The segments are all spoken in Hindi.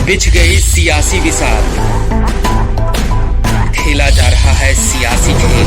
बिछ गई सियासी बिसात, खेला जा रहा है सियासी खेल,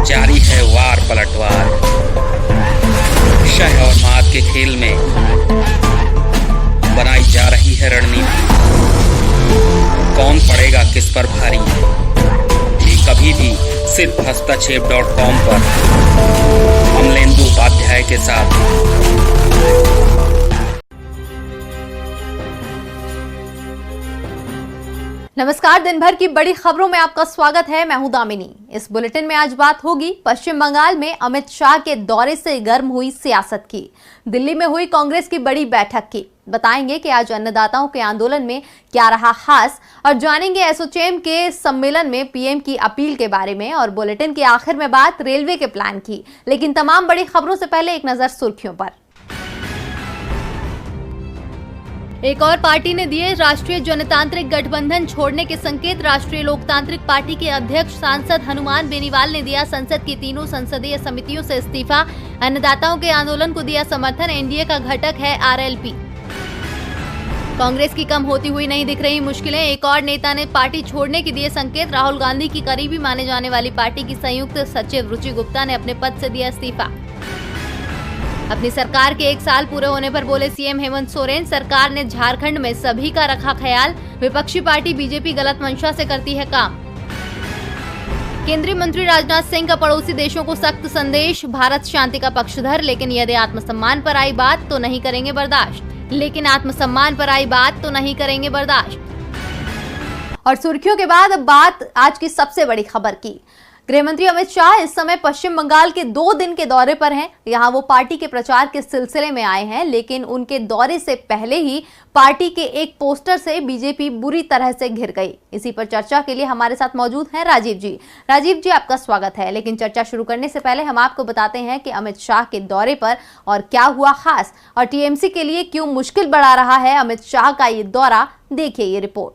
जारी है वार पलटवार। शह और मात के खेल में बनाई जा रही है रणनीति। कौन पड़ेगा किस पर भारी, ये कभी भी सिर्फ हस्तक्षेप.com पर अमलेंदु उपाध्याय के साथ। नमस्कार, दिन भर की बड़ी खबरों में आपका स्वागत है। मैं हूं दामिनी। इस बुलेटिन में आज बात होगी पश्चिम बंगाल में अमित शाह के दौरे से गर्म हुई सियासत की। दिल्ली में हुई कांग्रेस की बड़ी बैठक की। बताएंगे कि आज अन्नदाताओं के आंदोलन में क्या रहा खास, और जानेंगे एसोचैम के सम्मेलन में पीएम की अपील के बारे में। और बुलेटिन के आखिर में बात रेलवे के प्लान की। लेकिन तमाम बड़ी खबरों से पहले एक नजर सुर्खियों पर। एक और पार्टी ने दिए राष्ट्रीय जनतांत्रिक गठबंधन छोड़ने के संकेत। राष्ट्रीय लोकतांत्रिक पार्टी के अध्यक्ष सांसद हनुमान बेनीवाल ने दिया संसद की तीनों संसदीय समितियों से इस्तीफा। अन्नदाताओं के आंदोलन को दिया समर्थन। एनडीए का घटक है आरएलपी। कांग्रेस की कम होती हुई नहीं दिख रही मुश्किलें। एक और नेता ने पार्टी छोड़ने के दिए संकेत। राहुल गांधी की करीबी माने जाने वाली पार्टी की संयुक्त सचिव रुचि गुप्ता ने अपने पद से दिया इस्तीफा। अपनी सरकार के 1 साल पूरे होने पर बोले सीएम हेमंत सोरेन, सरकार ने झारखंड में सभी का रखा ख्याल। विपक्षी पार्टी बीजेपी गलत मंशा से करती है काम। केंद्रीय मंत्री राजनाथ सिंह का पड़ोसी देशों को सख्त संदेश। भारत शांति का पक्षधर, लेकिन यदि आत्मसम्मान पर आई बात तो नहीं करेंगे बर्दाश्त। और सुर्खियों के बाद अब बात आज की सबसे बड़ी खबर की। गृहमंत्री अमित शाह इस समय पश्चिम बंगाल के 2 दिन के दौरे पर हैं। यहां वो पार्टी के प्रचार के सिलसिले में आए हैं, लेकिन उनके दौरे से पहले ही पार्टी के एक पोस्टर से बीजेपी बुरी तरह से घिर गई। इसी पर चर्चा के लिए हमारे साथ मौजूद हैं राजीव जी। राजीव जी, आपका स्वागत है। लेकिन चर्चा शुरू करने से पहले हम आपको बताते हैं कि अमित शाह के दौरे पर और क्या हुआ खास, और टीएमसी के लिए क्यों मुश्किल बढ़ा रहा है अमित शाह का ये दौरा। देखिए ये रिपोर्ट।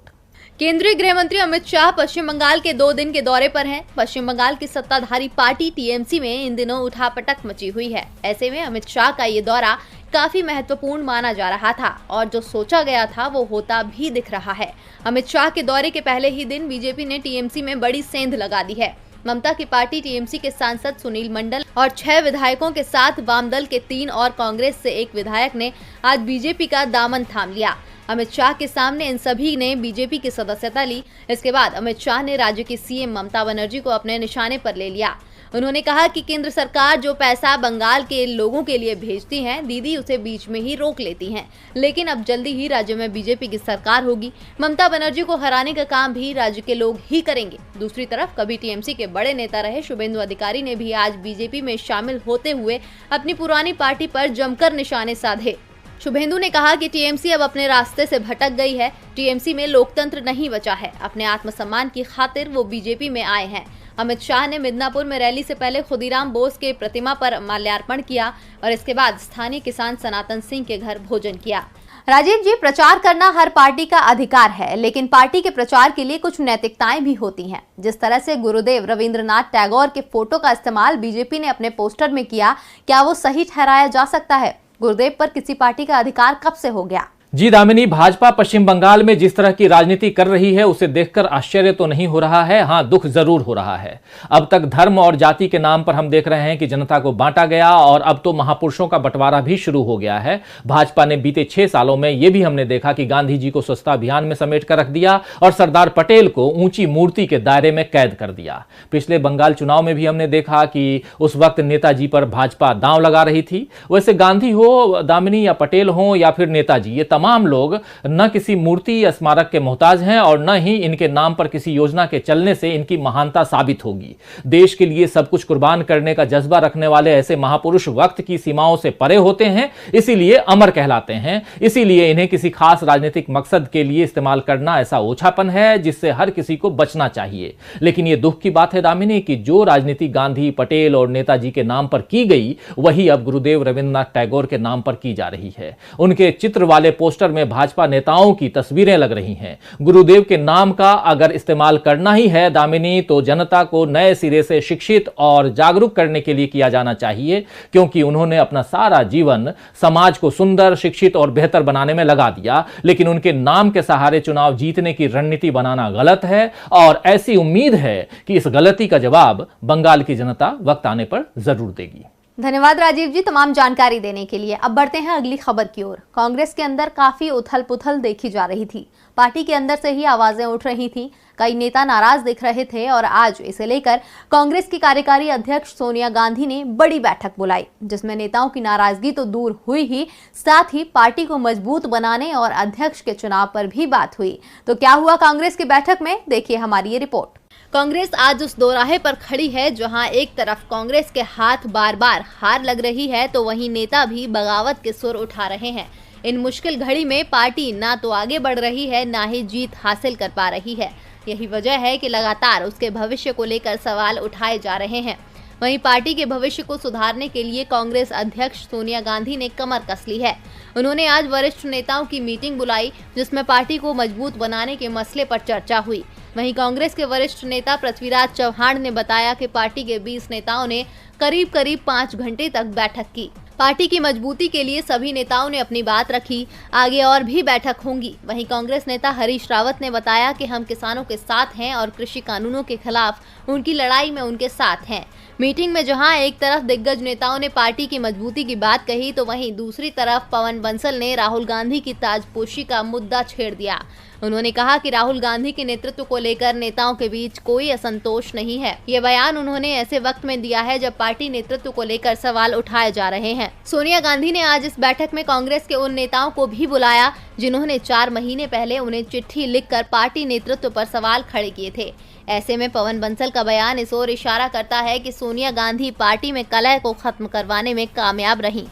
केंद्रीय गृह मंत्री अमित शाह पश्चिम बंगाल के 2 दिन के दौरे पर हैं। पश्चिम बंगाल की सत्ताधारी पार्टी टीएमसी में इन दिनों उठापटक मची हुई है। ऐसे में अमित शाह का ये दौरा काफी महत्वपूर्ण माना जा रहा था, और जो सोचा गया था वो होता भी दिख रहा है। अमित शाह के दौरे के पहले ही दिन बीजेपी ने टीएमसी में बड़ी सेंध लगा दी है। ममता की पार्टी टीएमसी के सांसद सुनील मंडल और 6 विधायकों के साथ वामदल के 3 और कांग्रेस से 1 विधायक ने आज बीजेपी का दामन थाम लिया। अमित शाह के सामने इन सभी ने बीजेपी की सदस्यता ली। इसके बाद अमित शाह ने राज्य की सीएम ममता बनर्जी को अपने निशाने पर ले लिया। उन्होंने कहा कि केंद्र सरकार जो पैसा बंगाल के लोगों के लिए भेजती है, दीदी उसे बीच में ही रोक लेती हैं। लेकिन अब जल्दी ही राज्य में बीजेपी की सरकार होगी। ममता बनर्जी को हराने का काम भी राज्य के लोग ही करेंगे। दूसरी तरफ कभी टीएमसी के बड़े नेता रहे शुभेंदु अधिकारी ने भी आज बीजेपी में शामिल होते हुए अपनी पुरानी पार्टी पर जमकर निशाने साधे। शुभेंदु ने कहा कि टीएमसी अब अपने रास्ते से भटक गई है। टीएमसी में लोकतंत्र नहीं बचा है। अपने आत्मसम्मान की खातिर वो बीजेपी में आए हैं। अमित शाह ने मिदनापुर में रैली से पहले खुदीराम बोस के प्रतिमा पर माल्यार्पण किया और इसके बाद स्थानीय किसान सनातन सिंह के घर भोजन किया। राजीव जी, प्रचार करना हर पार्टी का अधिकार है, लेकिन पार्टी के प्रचार के लिए कुछ नैतिकताएं भी होती हैं। जिस तरह से गुरुदेव रविंद्रनाथ टैगोर के फोटो का इस्तेमाल बीजेपी ने अपने पोस्टर में किया, क्या वो सही ठहराया जा सकता है? गुरुदेव पर किसी पार्टी का अधिकार कब से हो गया? जी दामिनी, भाजपा पश्चिम बंगाल में जिस तरह की राजनीति कर रही है उसे देखकर आश्चर्य तो नहीं हो रहा है, हां दुख जरूर हो रहा है। अब तक धर्म और जाति के नाम पर हम देख रहे हैं कि जनता को बांटा गया, और अब तो महापुरुषों का बंटवारा भी शुरू हो गया है। भाजपा ने बीते 6 सालों में यह भी हमने देखा कि गांधी जी को स्वच्छता अभियान में समेट कर रख दिया और सरदार पटेल को ऊंची मूर्ति के दायरे में कैद कर दिया। पिछले बंगाल चुनाव में भी हमने देखा कि उस वक्त नेताजी पर भाजपा दांव लगा रही थी। वैसे गांधी हो दामिनी, या पटेल हो, या फिर नेताजी, ये तमाम लोग न किसी मूर्ति या स्मारक के मोहताज हैं, और न ही इनके नाम पर किसी योजना के चलने से इनकी महानता साबित होगी। देश के लिए सब कुछ कुर्बान करने का जज्बा रखने वाले ऐसे महापुरुष वक्त की सीमाओं से परे होते हैं, इसीलिए अमर कहलाते हैं। इसीलिए इन्हें किसी खास राजनीतिक मकसद के लिए इस्तेमाल करना ऐसा ओछापन है जिससे हर किसी को बचना चाहिए। लेकिन यह दुख की बात है दामिनी कि जो राजनीति गांधी, पटेल और नेताजी के नाम पर की गई, वही अब गुरुदेव रविंद्रनाथ टैगोर के नाम पर की जा रही है। उनके चित्र वाले पोस्टर पोस्टर में भाजपा नेताओं की तस्वीरें लग रही हैं। गुरुदेव के नाम का अगर इस्तेमाल करना ही है दामिनी, तो जनता को नए सिरे से शिक्षित और जागरूक करने के लिए किया जाना चाहिए, क्योंकि उन्होंने अपना सारा जीवन समाज को सुंदर, शिक्षित और बेहतर बनाने में लगा दिया। लेकिन उनके नाम के सहारे चुनाव जीतने की रणनीति बनाना गलत है और ऐसी उम्मीद है कि इस गलती का जवाब बंगाल की जनता वक्त आने पर जरूर देगी। धन्यवाद राजीव जी तमाम जानकारी देने के लिए। अब बढ़ते हैं अगली खबर की ओर। कांग्रेस के अंदर काफी उथल पुथल देखी जा रही थी। पार्टी के अंदर से ही आवाजें उठ रही थी, कई नेता नाराज दिख रहे थे और आज इसे लेकर कांग्रेस की कार्यकारी अध्यक्ष सोनिया गांधी ने बड़ी बैठक बुलाई, जिसमें नेताओं की नाराजगी तो दूर हुई ही, साथ ही पार्टी को मजबूत बनाने और अध्यक्ष के चुनाव पर भी बात हुई। तो क्या हुआ कांग्रेस की बैठक में, देखिए हमारी ये रिपोर्ट। कांग्रेस आज उस दोराहे पर खड़ी है जहां एक तरफ कांग्रेस के हाथ बार बार हार लग रही है, तो वहीं नेता भी बगावत के सुर उठा रहे हैं। इन मुश्किल घड़ी में पार्टी ना तो आगे बढ़ रही है, ना ही जीत हासिल कर पा रही है। यही वजह है कि लगातार उसके भविष्य को लेकर सवाल उठाए जा रहे हैं। वहीं पार्टी के भविष्य को सुधारने के लिए कांग्रेस अध्यक्ष सोनिया गांधी ने कमर कस ली है। उन्होंने आज वरिष्ठ नेताओं की मीटिंग बुलाई, जिसमें पार्टी को मजबूत बनाने के मसले पर चर्चा हुई। वहीं कांग्रेस के वरिष्ठ नेता पृथ्वीराज चव्हाण ने बताया कि पार्टी के 20 नेताओं ने करीब 5 घंटे तक बैठक की। पार्टी की मजबूती के लिए सभी नेताओं ने अपनी बात रखी। आगे और भी बैठक होंगी। वहीं कांग्रेस नेता हरीश रावत ने बताया कि हम किसानों के साथ हैं और कृषि कानूनों के खिलाफ उनकी लड़ाई में उनके साथ हैं। मीटिंग में जहां एक तरफ दिग्गज नेताओं ने पार्टी की मजबूती की बात कही, तो वहीं दूसरी तरफ पवन बंसल ने राहुल गांधी की ताजपोशी का मुद्दा छेड़ दिया। उन्होंने कहा कि राहुल गांधी के नेतृत्व को लेकर नेताओं के बीच कोई असंतोष नहीं है। ये बयान उन्होंने ऐसे वक्त में दिया है जब पार्टी नेतृत्व को लेकर सवाल उठाए जा रहे हैं। सोनिया गांधी ने आज इस बैठक में कांग्रेस के उन नेताओं को भी बुलाया जिन्होंने 4 महीने पहले उन्हें चिट्ठी लिखकर पार्टी नेतृत्व पर सवाल खड़े किए थे। ऐसे में पवन बंसल का बयान इस ओर इशारा करता है कि सोनिया गांधी पार्टी में कलह को खत्म करवाने में कामयाब रहीं।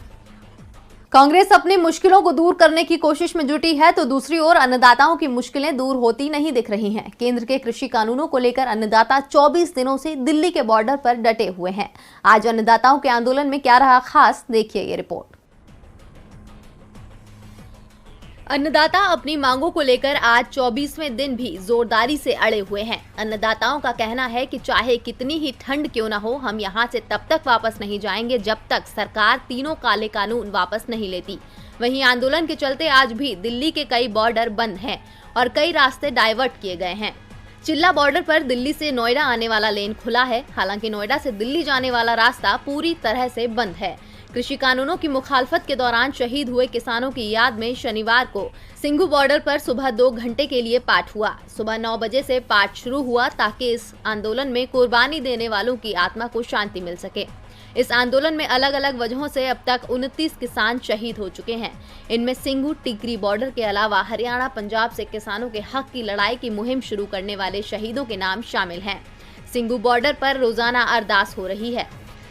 कांग्रेस अपनी मुश्किलों को दूर करने की कोशिश में जुटी है, तो दूसरी ओर अन्नदाताओं की मुश्किलें दूर होती नहीं दिख रही हैं। केंद्र के कृषि कानूनों को लेकर अन्नदाता 24 दिनों से दिल्ली के बॉर्डर पर डटे हुए हैं। आज अन्नदाताओं के आंदोलन में क्या रहा खास, देखिए ये रिपोर्ट। अन्नदाता अपनी मांगों को लेकर आज 24वें दिन भी जोरदारी से अड़े हुए हैं। अन्नदाताओं का कहना है कि चाहे कितनी ही ठंड क्यों न हो, हम यहां से तब तक वापस नहीं जाएंगे जब तक सरकार तीनों काले कानून वापस नहीं लेती। वहीं आंदोलन के चलते आज भी दिल्ली के कई बॉर्डर बंद हैं और कई रास्ते डाइवर्ट किए गए हैं। चिल्ला बॉर्डर पर दिल्ली से नोएडा आने वाला लेन खुला है, हालांकि नोएडा से दिल्ली जाने वाला रास्ता पूरी तरह से बंद है। कृषि कानूनों की मुखालफत के दौरान शहीद हुए किसानों की याद में शनिवार को सिंघू बॉर्डर पर सुबह 2 घंटे के लिए पाठ हुआ। सुबह 9 बजे से पाठ शुरू हुआ ताकि इस आंदोलन में कुर्बानी देने वालों की आत्मा को शांति मिल सके। इस आंदोलन में अलग अलग वजहों से अब तक 29 किसान शहीद हो चुके हैं। इनमें सिंघू टिकरी बॉर्डर के अलावा हरियाणा, पंजाब से किसानों के हक की लड़ाई की मुहिम शुरू करने वाले शहीदों के नाम शामिल हैं। सिंघू बॉर्डर पर रोजाना अरदास हो रही है।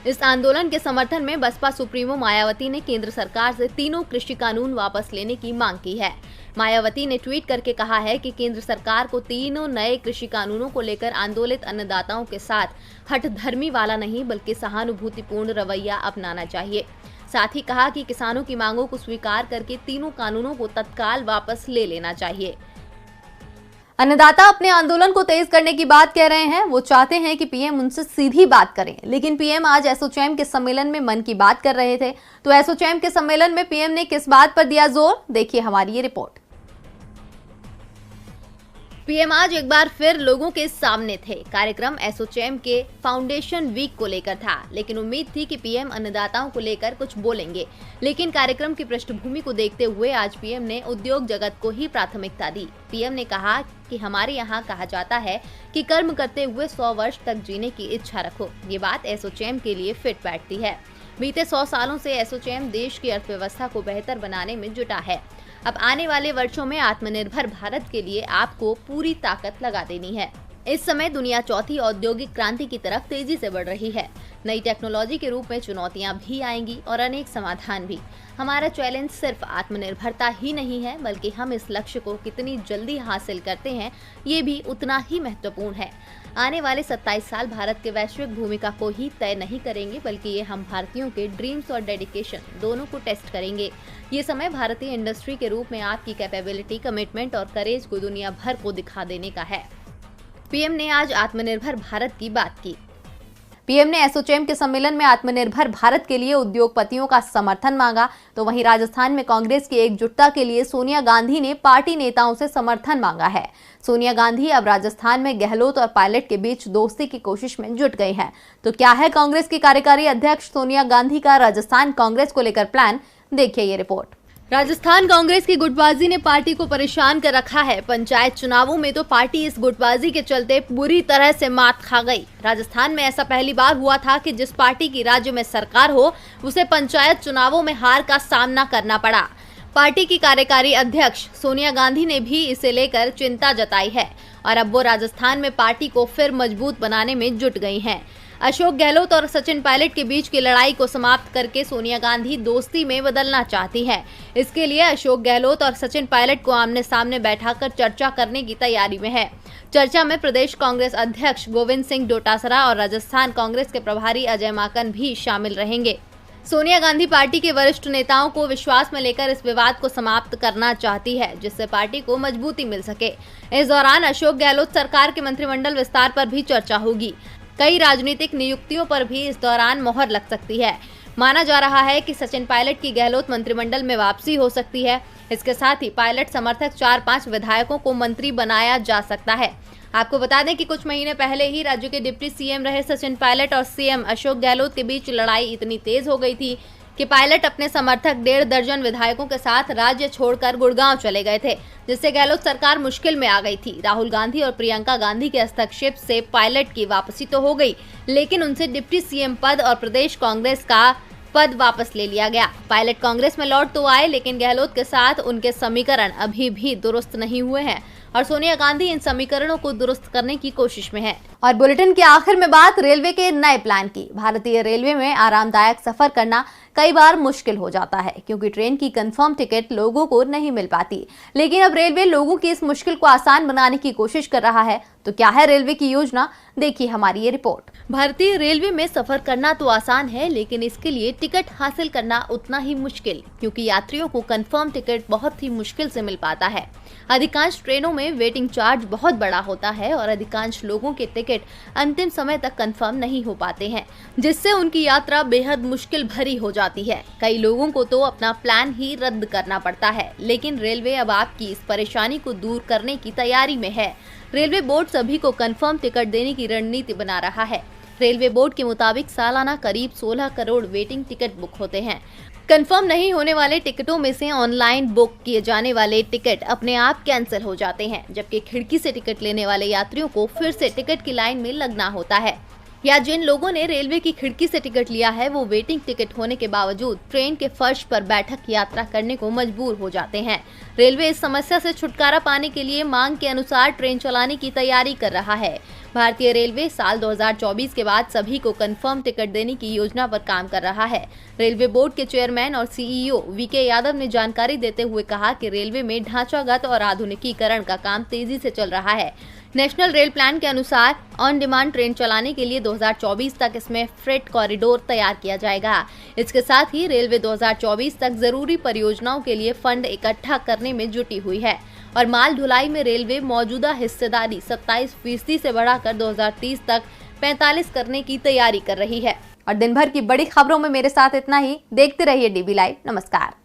इस आंदोलन के समर्थन में बसपा सुप्रीमो मायावती ने केंद्र सरकार से तीनों कृषि कानून वापस लेने की मांग की है। मायावती ने ट्वीट करके कहा है कि केंद्र सरकार को तीनों नए कृषि कानूनों को लेकर आंदोलित अन्नदाताओं के साथ हठधर्मी वाला नहीं बल्कि सहानुभूतिपूर्ण रवैया अपनाना चाहिए। साथ ही कहा कि किसानों की मांगों को स्वीकार करके तीनों कानूनों को तत्काल वापस ले लेना चाहिए। अन्नदाता अपने आंदोलन को तेज करने की बात कह रहे हैं। वो चाहते हैं कि पीएम उनसे सीधी बात करें, लेकिन पीएम आज एसोचैम के सम्मेलन में मन की बात कर रहे थे। तो एसोचैम के सम्मेलन में पीएम ने किस बात पर दिया जोर, देखिए हमारी ये रिपोर्ट। पीएम आज एक बार फिर लोगों के सामने थे। कार्यक्रम एसोचैम के फाउंडेशन वीक को लेकर था, लेकिन उम्मीद थी कि पीएम अन्नदाताओं को लेकर कुछ बोलेंगे। लेकिन कार्यक्रम की पृष्ठभूमि को देखते हुए आज पीएम ने उद्योग जगत को ही प्राथमिकता दी। पीएम ने कहा कि हमारे यहाँ कहा जाता है कि कर्म करते हुए 100 वर्ष तक जीने की इच्छा रखो। ये बात एसोचैम के लिए फिट बैठती है। बीते 100 सालों से एसोचैम देश की अर्थव्यवस्था को बेहतर बनाने में जुटा है। अब आने वाले वर्षों में आत्मनिर्भर भारत के लिए आपको पूरी ताकत लगा देनी है। इस समय दुनिया चौथी औद्योगिक क्रांति की तरफ तेजी से बढ़ रही है। नई टेक्नोलॉजी के रूप में चुनौतियां भी आएंगी और अनेक समाधान भी। हमारा चैलेंज सिर्फ आत्मनिर्भरता ही नहीं है, बल्कि हम इस लक्ष्य को कितनी जल्दी हासिल करते हैं ये भी उतना ही महत्वपूर्ण है। आने वाले 27 साल भारत के वैश्विक भूमिका को ही तय नहीं करेंगे, बल्कि ये हम भारतीयों के ड्रीम्स और डेडिकेशन दोनों को टेस्ट करेंगे। ये समय भारतीय इंडस्ट्री के रूप में आपकी कैपेबिलिटी, कमिटमेंट और करेज को दुनिया भर को दिखा देने का है। पीएम ने आज आत्मनिर्भर भारत की बात की। पीएम ने एसोचैम के सम्मेलन में आत्मनिर्भर भारत के लिए उद्योगपतियों का समर्थन मांगा, तो वहीं राजस्थान में कांग्रेस की एकजुटता के लिए सोनिया गांधी ने पार्टी नेताओं से समर्थन मांगा है। सोनिया गांधी अब राजस्थान में गहलोत और पायलट के बीच दोस्ती की कोशिश में जुट गई हैं। तो क्या है कांग्रेस की कार्यकारी अध्यक्ष सोनिया गांधी का राजस्थान कांग्रेस को लेकर प्लान? देखिए ये रिपोर्ट। राजस्थान कांग्रेस की गुटबाजी ने पार्टी को परेशान कर रखा है। पंचायत चुनावों में तो पार्टी इस गुटबाजी के चलते बुरी तरह से मात खा गई। राजस्थान में ऐसा पहली बार हुआ था कि जिस पार्टी की राज्य में सरकार हो, उसे पंचायत चुनावों में हार का सामना करना पड़ा। पार्टी की कार्यकारी अध्यक्ष सोनिया गांधी ने भी इसे लेकर चिंता जताई है और अब वो राजस्थान में पार्टी को फिर मजबूत बनाने में जुट गई हैं। अशोक गहलोत और सचिन पायलट के बीच की लड़ाई को समाप्त करके सोनिया गांधी दोस्ती में बदलना चाहती है। इसके लिए अशोक गहलोत और सचिन पायलट को आमने सामने बैठाकर चर्चा करने की तैयारी में है। चर्चा में प्रदेश कांग्रेस अध्यक्ष गोविंद सिंह डोटासरा और राजस्थान कांग्रेस के प्रभारी अजय माकन भी शामिल रहेंगे। सोनिया गांधी पार्टी के वरिष्ठ नेताओं को विश्वास में लेकर इस विवाद को समाप्त करना चाहती है, जिससे पार्टी को मजबूती मिल सके। इस दौरान अशोक गहलोत सरकार के मंत्रिमंडल विस्तार पर भी चर्चा होगी। कई राजनीतिक नियुक्तियों पर भी इस दौरान मोहर लग सकती है। माना जा रहा है कि सचिन पायलट की गहलोत मंत्रिमंडल में वापसी हो सकती है। इसके साथ ही पायलट समर्थक 4-5 विधायकों को मंत्री बनाया जा सकता है। आपको बता दें कि कुछ महीने पहले ही राज्य के डिप्टी सीएम रहे सचिन पायलट और सीएम अशोक गहलोत के बीच लड़ाई इतनी तेज हो गई थी कि पायलट अपने समर्थक 1.5 दर्जन विधायकों के साथ राज्य छोड़कर गुड़गांव चले गए थे, जिससे गहलोत सरकार मुश्किल में आ गई थी। राहुल गांधी और प्रियंका गांधी के हस्तक्षेप से पायलट की वापसी तो हो गई, लेकिन उनसे डिप्टी सीएम पद और प्रदेश कांग्रेस का पद वापस ले लिया गया। पायलट कांग्रेस में लौट तो आए, लेकिन गहलोत के साथ उनके समीकरण अभी भी दुरुस्त नहीं हुए हैं और सोनिया गांधी इन समीकरणों को दुरुस्त करने की कोशिश में है। और बुलेटिन के आखिर में बात रेलवे के नए प्लान की। भारतीय रेलवे में आरामदायक सफर करना कई बार मुश्किल हो जाता है, क्योंकि ट्रेन की कंफर्म टिकट लोगों को नहीं मिल पाती। लेकिन अब रेलवे लोगों की इस मुश्किल को आसान बनाने की कोशिश कर रहा है। तो क्या है रेलवे की योजना? देखिए हमारी ये रिपोर्ट। भारतीय रेलवे में सफर करना तो आसान है, लेकिन इसके लिए टिकट हासिल करना उतना ही मुश्किल, क्योंकि यात्रियों को कंफर्म टिकट बहुत ही मुश्किल से मिल पाता है। अधिकांश ट्रेनों में वेटिंग चार्ज बहुत बड़ा होता है और अधिकांश लोगों के टिकट अंतिम समय तक कंफर्म नहीं हो पाते हैं, जिससे उनकी यात्रा बेहद मुश्किल भरी हो जाती है। कई लोगों को तो अपना प्लान ही रद्द करना पड़ता है। लेकिन रेलवे अब आपकी इस परेशानी को दूर करने की तैयारी में है। रेलवे बोर्ड सभी को कंफर्म टिकट देने की रणनीति बना रहा है। रेलवे बोर्ड के मुताबिक सालाना करीब 16 करोड़ वेटिंग टिकट बुक होते हैं। कंफर्म नहीं होने वाले टिकटों में से ऑनलाइन बुक किए जाने वाले टिकट अपने आप कैंसिल हो जाते हैं, जबकि खिड़की से टिकट लेने वाले यात्रियों को फिर से टिकट की लाइन में लगना होता है। या जिन लोगों ने रेलवे की खिड़की से टिकट लिया है, वो वेटिंग टिकट होने के बावजूद ट्रेन के फर्श पर बैठक यात्रा करने को मजबूर हो जाते हैं। रेलवे इस समस्या से छुटकारा पाने के लिए मांग के अनुसार ट्रेन चलाने की तैयारी कर रहा है। भारतीय रेलवे साल 2024 के बाद सभी को कंफर्म टिकट देने की योजना पर काम कर रहा है। रेलवे बोर्ड के चेयरमैन और सीईओ वीके यादव ने जानकारी देते हुए कहा कि रेलवे में ढांचागत और आधुनिकीकरण का काम तेजी से चल रहा है। नेशनल रेल प्लान के अनुसार ऑन डिमांड ट्रेन चलाने के लिए 2024 तक इसमें फ्रेट कॉरिडोर तैयार किया जाएगा। इसके साथ ही रेलवे 2024 तक जरूरी परियोजनाओं के लिए फंड इकट्ठा करने में जुटी हुई है और माल ढुलाई में रेलवे मौजूदा हिस्सेदारी 27% से बढ़ाकर 2030 तक 45 करने की तैयारी कर रही है। और दिन भर की बड़ी खबरों में मेरे साथ इतना ही। देखते रहिए डीबी लाइव। नमस्कार।